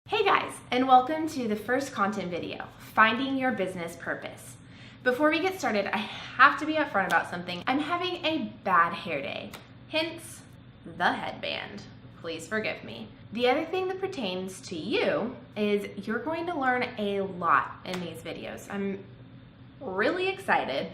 Hey guys, and welcome to the first content video, Finding Your Business Purpose. Before we get started, I have to be upfront about something. I'm having a bad hair day, hence the headband. Please forgive me. The other thing that pertains to you is you're going to learn a lot in these videos. I'm really excited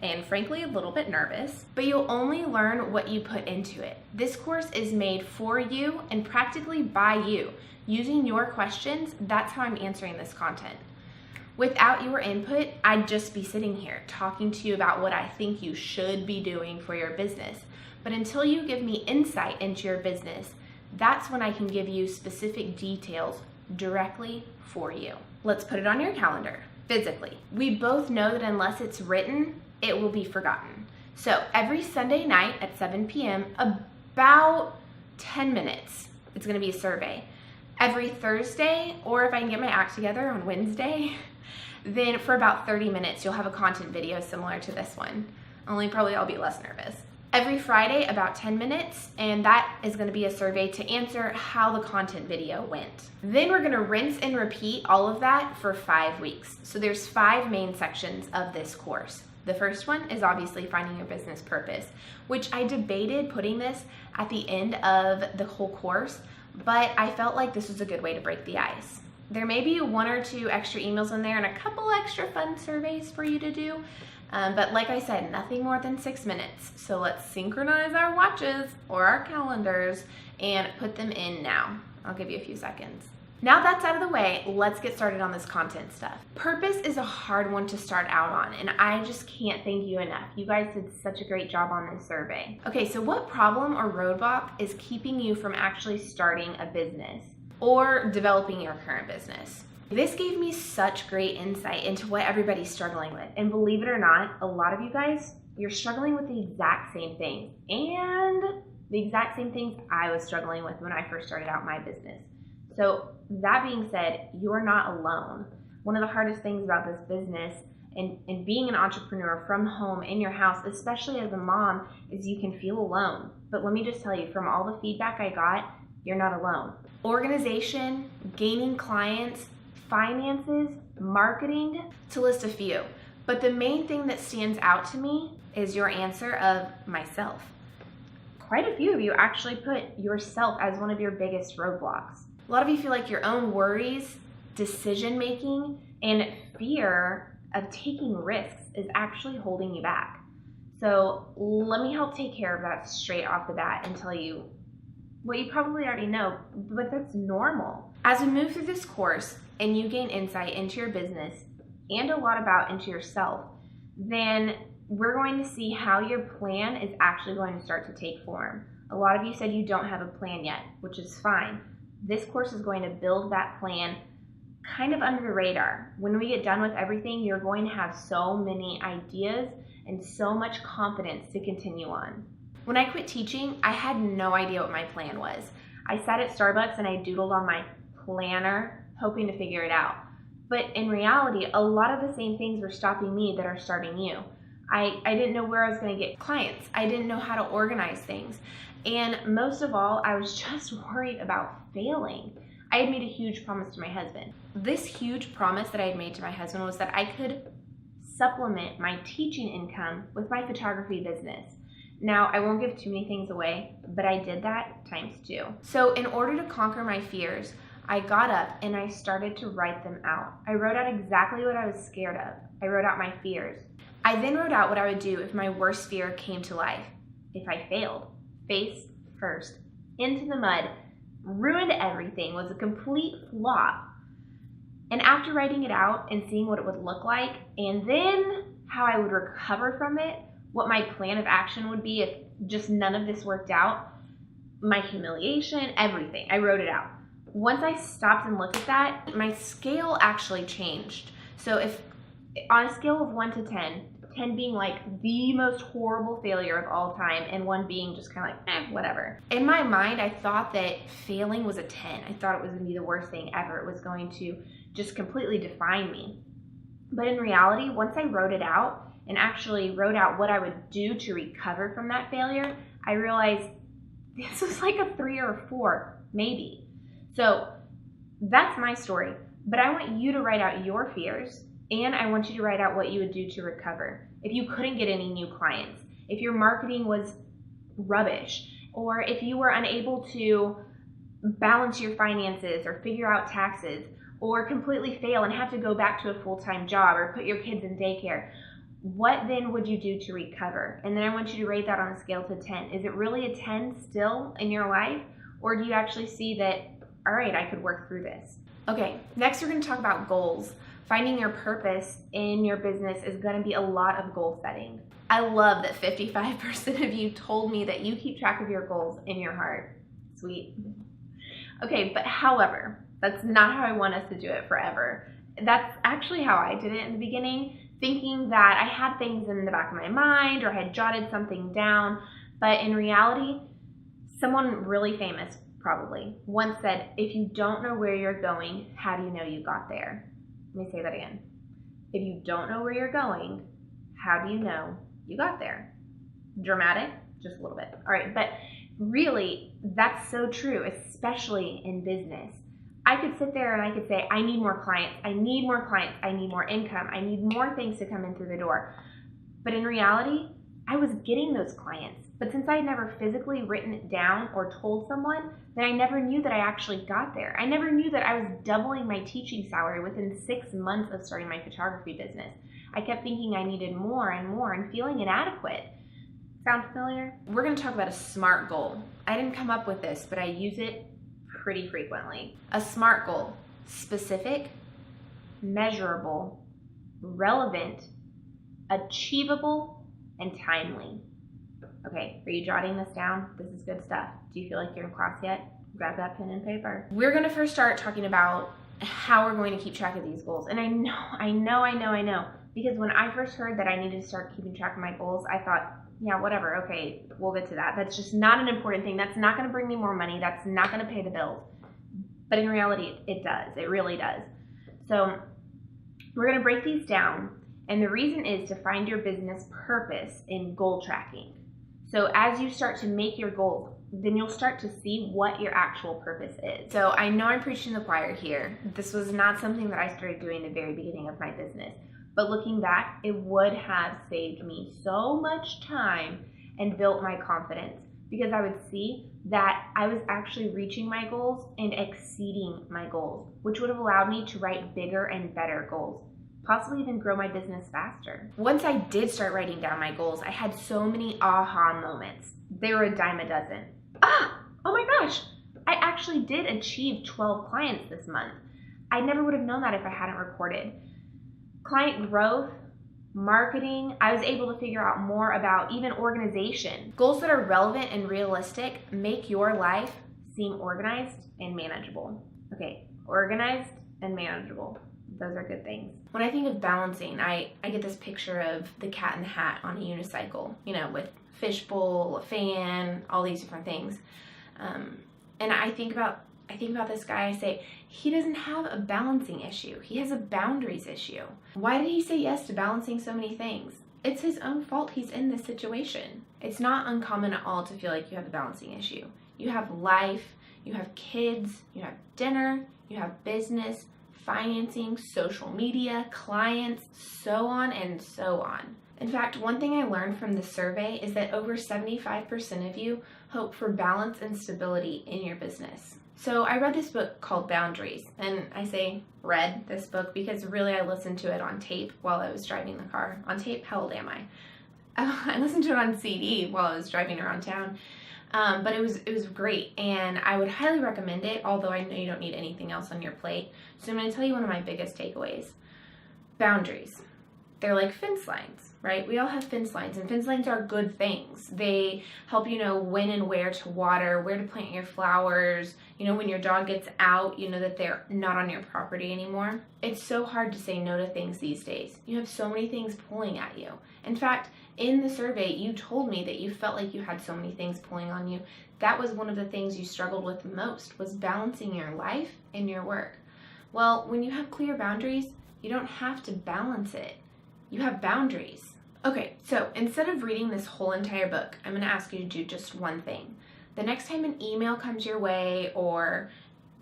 and frankly a little bit nervous, but you'll only learn what you put into it. This course is made for you and practically by you. Using your questions, that's how I'm answering this content. Without your input, I'd just be sitting here talking to you about what I think you should be doing for your business. But until you give me insight into your business, that's when I can give you specific details directly for you. Let's put it on your calendar, physically. We both know that unless it's written, it will be forgotten. So every Sunday night at 7 p.m., about 10 minutes, it's gonna be a survey. Every Thursday, or if I can get my act together on Wednesday, then for about 30 minutes, you'll have a content video similar to this one. Only probably I'll be less nervous. Every Friday, about 10 minutes, and that is gonna be a survey to answer how the content video went. Then we're gonna rinse and repeat all of that for 5 weeks. So there's 5 main sections of this course. The first one is obviously finding your business purpose, which I debated putting this at the end of the whole course, but I felt like this was a good way to break the ice. There may be 1 or 2 extra emails in there and a couple extra fun surveys for you to do, but like I said, nothing more than 6 minutes. So let's synchronize our watches or our calendars and put them in now. I'll give you a few seconds. Now that's out of the way, let's get started on this content stuff. Purpose is a hard one to start out on, and I just can't thank you enough. You guys did such a great job on this survey. Okay, so what problem or roadblock is keeping you from actually starting a business or developing your current business? This gave me such great insight into what everybody's struggling with. And believe it or not, a lot of you guys, you're struggling with the exact same things and the exact same things I was struggling with when I first started out my business. So that being said, you're not alone. One of the hardest things about this business and being an entrepreneur from home in your house, especially as a mom, is you can feel alone. But let me just tell you, from all the feedback I got, you're not alone. Organization, gaining clients, finances, marketing, to list a few. But the main thing that stands out to me is your answer of myself. Quite a few of you actually put yourself as one of your biggest roadblocks. A lot of you feel like your own worries, decision-making, and fear of taking risks is actually holding you back. So let me help take care of that straight off the bat and tell you what you probably already know, but that's normal. As we move through this course and you gain insight into your business and a lot about into yourself, then we're going to see how your plan is actually going to start to take form. A lot of you said you don't have a plan yet, which is fine. This course is going to build that plan kind of under the radar. When we get done with everything, you're going to have so many ideas and so much confidence to continue on. When I quit teaching, I had no idea what my plan was. I sat at Starbucks and I doodled on my planner, hoping to figure it out. But in reality, a lot of the same things were stopping me that are starting you. I didn't know where I was going to get clients. I didn't know how to organize things. And most of all, I was just worried about failing. I had made a huge promise to my husband. This huge promise that I had made to my husband was that I could supplement my teaching income with my photography business. Now, I won't give too many things away, but I did that times 2. So in order to conquer my fears, I got up and I started to write them out. I wrote out exactly what I was scared of. I wrote out my fears. I then wrote out what I would do if my worst fear came to life. If I failed, face first, into the mud, ruined everything, was a complete flop. And after writing it out and seeing what it would look like, and then how I would recover from it, what my plan of action would be if just none of this worked out, my humiliation, everything, I wrote it out. Once I stopped and looked at that, my scale actually changed. So if on a scale of 1 to 10, 10 being like the most horrible failure of all time and 1 being just kind of like, whatever. In my mind, I thought that failing was a 10. I thought it was gonna be the worst thing ever. It was going to just completely define me. But in reality, once I wrote it out and actually wrote out what I would do to recover from that failure, I realized this was like a 3 or a 4, maybe. So That's my story, but I want you to write out your fears, and I want you to write out what you would do to recover. If you couldn't get any new clients, if your marketing was rubbish, or if you were unable to balance your finances or figure out taxes, or completely fail and have to go back to a full-time job or put your kids in daycare, what then would you do to recover? And then I want you to rate that on a scale to 10. Is it really a 10 still in your life? Or do you actually see that, all right, I could work through this? Okay, next we're going to talk about goals. Finding your purpose in your business is going to be a lot of goal setting. I love that 55% of you told me that you keep track of your goals in your heart. Sweet. Okay, but however, that's not how I want us to do it forever. That's actually how I did it in the beginning, thinking that I had things in the back of my mind or had jotted something down, but in reality, someone really famous probably once said, if you don't know where you're going, how do you know you got there? Let me say that again. If you don't know where you're going, how do you know you got there? Dramatic? Just a little bit. All right, but really, that's so true, especially in business. I could sit there and I could say, I need more clients, I need more clients, I need more income, I need more things to come in through the door. But in reality, I was getting those clients. But since I had never physically written it down or told someone, then I never knew that I actually got there. I never knew that I was doubling my teaching salary within 6 months of starting my photography business. I kept thinking I needed more and more and feeling inadequate. Sound familiar? We're going to talk about a SMART goal. I didn't come up with this, but I use it pretty frequently. A SMART goal: specific, measurable, relevant, achievable, and timely. Okay, are you jotting this down? This is good stuff. Do you feel like you're in class yet? Grab that pen and paper. We're going to first start talking about how we're going to keep track of these goals. And I know. Because when I first heard that I needed to start keeping track of my goals, I thought, yeah, whatever, okay, we'll get to that. That's just not an important thing. That's not going to bring me more money. That's not going to pay the bills. But in reality, it does. It really does. So we're going to break these down. And the reason is to find your business purpose in goal tracking. So as you start to make your goals, then you'll start to see what your actual purpose is. So I know I'm preaching to the choir here. This was not something that I started doing at the very beginning of my business. But looking back, it would have saved me so much time and built my confidence, because I would see that I was actually reaching my goals and exceeding my goals, which would have allowed me to write bigger and better goals, possibly even grow my business faster. Once I did start writing down my goals, I had so many aha moments. They were a dime a dozen. Oh my gosh, I actually did achieve 12 clients this month. I never would have known that if I hadn't recorded. Client growth, marketing, I was able to figure out more about even organization. Goals that are relevant and realistic make your life seem organized and manageable. Okay, organized and manageable. Those are good things. When I think of balancing, I get this picture of the cat in the hat on a unicycle, with fishbowl, a fan, all these different things. And I think about this guy, I say, he doesn't have a balancing issue. He has a boundaries issue. Why did he say yes to balancing so many things? It's his own fault he's in this situation. It's not uncommon at all to feel like you have a balancing issue. You have life, you have kids, you have dinner, you have business, financing, social media, clients, so on and so on. In fact, one thing I learned from the survey is that over 75% of you hope for balance and stability in your business. So I read this book called Boundaries, and I say read this book because really I listened to it on tape while I was driving the car. On tape? How old am I? I listened to it on CD while I was driving around town. But it was great, and I would highly recommend it, although I know you don't need anything else on your plate. So I'm going to tell you one of my biggest takeaways. Boundaries. They're like fence lines, right? We all have fence lines, and fence lines are good things. They help you know when and where to water, where to plant your flowers. When your dog gets out, you know that they're not on your property anymore. It's so hard to say no to things these days. You have so many things pulling at you. In fact, in the survey, you told me that you felt like you had so many things pulling on you. That was one of the things you struggled with most, was balancing your life and your work. Well, when you have clear boundaries, you don't have to balance it. You have boundaries. Okay, so instead of reading this whole entire book, I'm going to ask you to do just one thing. The next time an email comes your way or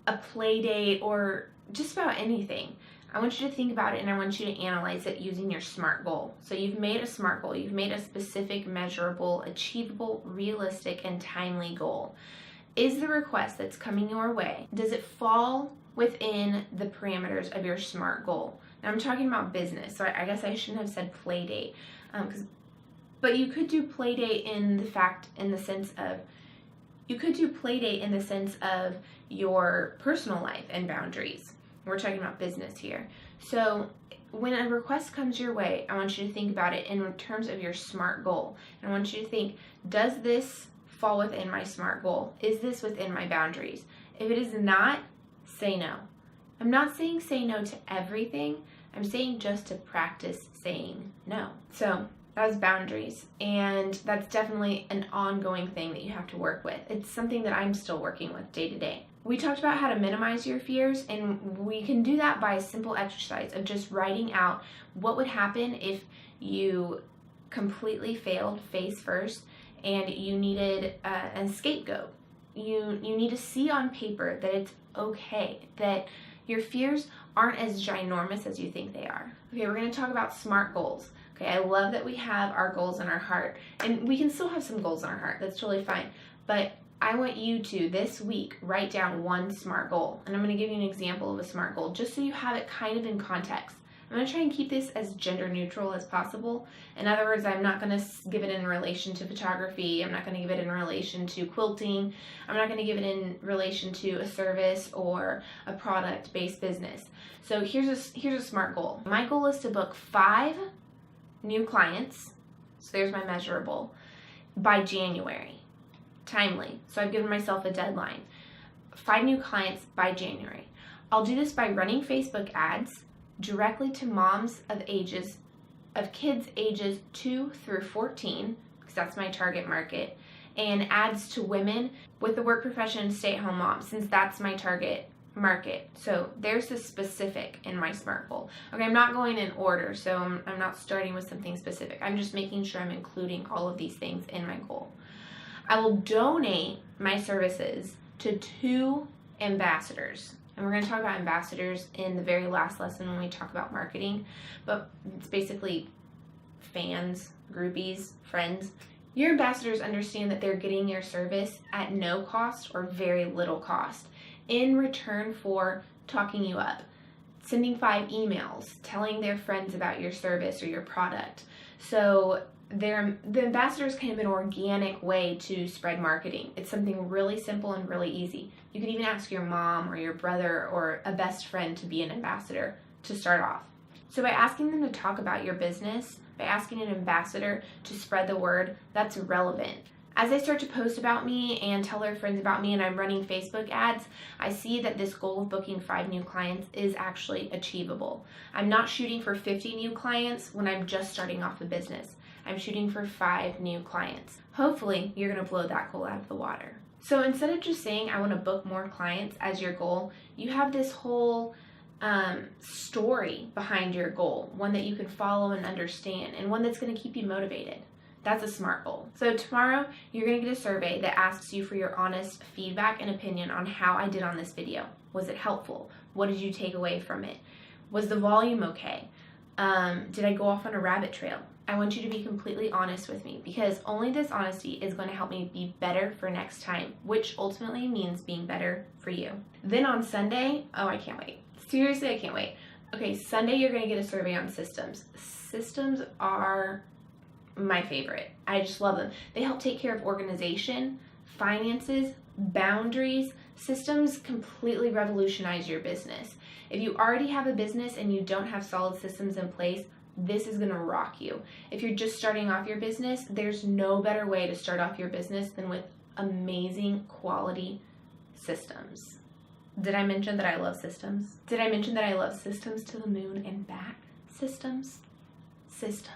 a play date, or just about anything, I want you to think about it and I want you to analyze it using your SMART goal. So you've made a SMART goal. You've made a specific, measurable, achievable, realistic, and timely goal. Is the request that's coming your way, does it fall within the parameters of your SMART goal? Now I'm talking about business, so I guess I shouldn't have said play date, but you could do play date in the sense of your personal life and boundaries. We're talking about business here. So when a request comes your way, I want you to think about it in terms of your SMART goal. And I want you to think, does this fall within my SMART goal? Is this within my boundaries? If it is not, say no. I'm not saying say no to everything. I'm saying just to practice saying no. So that was boundaries, and that's definitely an ongoing thing that you have to work with. It's something that I'm still working with day to day. We talked about how to minimize your fears, and we can do that by a simple exercise of just writing out what would happen if you completely failed face first and you needed a scapegoat. You need to see on paper that it's okay, that your fears aren't as ginormous as you think they are. Okay, we're going to talk about SMART goals. Okay, I love that we have our goals in our heart, and we can still have some goals in our heart. That's totally fine. But I want you to, this week, write down one SMART goal. And I'm going to give you an example of a SMART goal just so you have it kind of in context. I'm going to try and keep this as gender neutral as possible. In other words, I'm not going to give it in relation to photography. I'm not going to give it in relation to quilting. I'm not going to give it in relation to a service or a product-based business. So here's a SMART goal. My goal is to book 5 new clients, so there's my measurable, by January. Timely. So I've given myself a deadline. 5 new clients by January. I'll do this by running Facebook ads directly to moms of kids ages 2 through 14, because that's my target market, and ads to women with the work profession, stay-at-home moms, since that's my target market. So there's the specific in my SMART goal. Okay, I'm not going in order, so I'm not starting with something specific. I'm just making sure I'm including all of these things in my goal. I will donate my services to 2 ambassadors. And we're going to talk about ambassadors in the very last lesson when we talk about marketing, but it's basically fans, groupies, friends. Your ambassadors understand that they're getting your service at no cost or very little cost in return for talking you up, sending 5 emails, telling their friends about your service or your product. So the ambassadors can have an organic way to spread marketing. It's something really simple and really easy. You can even ask your mom or your brother or a best friend to be an ambassador to start off. So by asking them to talk about your business, by asking an ambassador to spread the word, that's relevant. As they start to post about me and tell their friends about me and I'm running Facebook ads, I see that this goal of booking 5 new clients is actually achievable. I'm not shooting for 50 new clients when I'm just starting off a business. I'm shooting for 5 new clients. Hopefully, you're going to blow that goal out of the water. So instead of just saying, I want to book more clients as your goal, you have this whole story behind your goal, one that you can follow and understand, and one that's going to keep you motivated. That's a SMART goal. So tomorrow, you're going to get a survey that asks you for your honest feedback and opinion on how I did on this video. Was it helpful? What did you take away from it? Was the volume okay? Did I go off on a rabbit trail? I want you to be completely honest with me, because only this honesty is going to help me be better for next time, which ultimately means being better for you. Then on Sunday, oh, I can't wait. Seriously, I can't wait. Okay, Sunday you're going to get a survey on systems. Systems are my favorite. I just love them. They help take care of organization, finances, boundaries. Systems completely revolutionize your business. If you already have a business and you don't have solid systems in place, this is going to rock you. If you're just starting off your business, there's no better way to start off your business than with amazing quality systems. Did I mention that I love systems? Did I mention that I love systems to the moon and back? Systems. Systems.